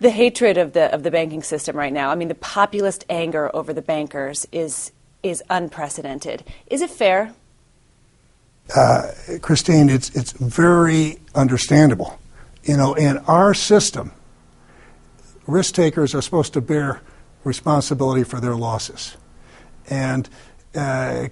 The hatred of the banking system right now, I mean, the populist anger over the bankers is unprecedented. Is it fair? Christine, it's very understandable. You know, in our system, risk takers are supposed to bear responsibility for their losses. And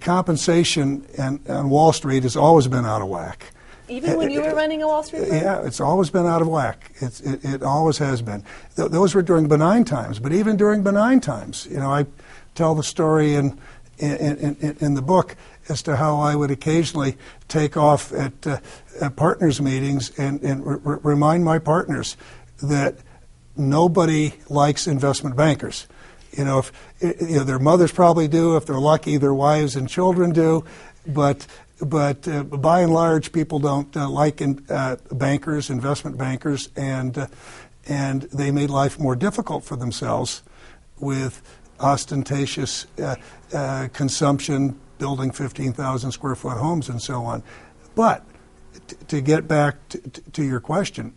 compensation on Wall Street has always been out of whack. Even when you were running a Wall Street firm? Yeah, it's always been out of whack. It always has been. Those were during benign times, but even during benign times, you know, I tell the story in the book as to how I would occasionally take off at partners meetings and remind my partners that nobody likes investment bankers. You know, their mothers probably do. If they're lucky, their wives and children do. But by and large, people don't like bankers, investment bankers, and they made life more difficult for themselves with ostentatious consumption, building 15,000 square foot homes and so on. But to get back to your question,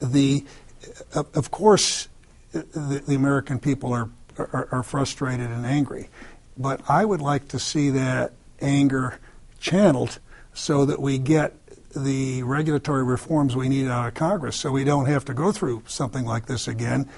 of course the American people are frustrated and angry, but I would like to see that anger channeled so that we get the regulatory reforms we need out of Congress so we don't have to go through something like this again,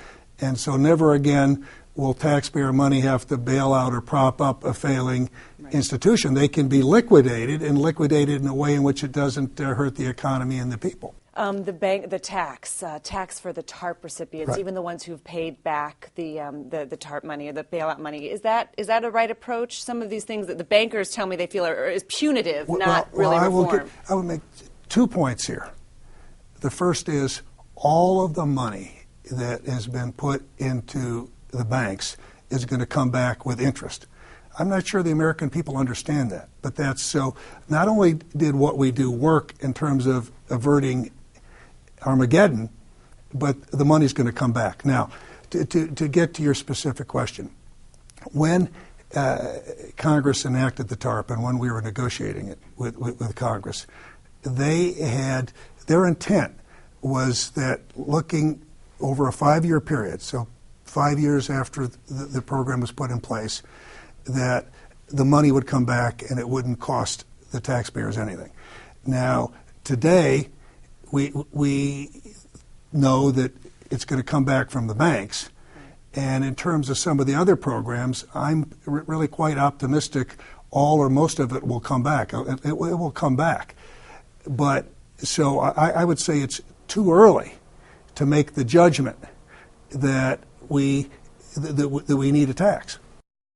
and so never again will taxpayer money have to bail out or prop up a failing institution. They can be liquidated, and liquidated in a way in which it doesn't hurt the economy and the people. The tax for the TARP recipients, right, even the ones who've paid back the TARP money or the bailout money, is that a right approach? Some of these things that the bankers tell me they feel is punitive, not really reform. I would make 2 points here. The first is all of the money that has been put into the banks is going to come back with interest. I'm not sure the American people understand that, but that's so. Not only did what we do work in terms of averting Armageddon, but the money's going to come back. Now, to get to your specific question, when Congress enacted the TARP and when we were negotiating it with Congress, their intent was that looking over a 5-year period, so 5 years after the program was put in place, that the money would come back and it wouldn't cost the taxpayers anything. Now, today, we know that it's going to come back from the banks. And in terms of some of the other programs, I'm really quite optimistic all or most of it will come back. It will come back. But so I would say it's too early to make the judgment that we need a tax.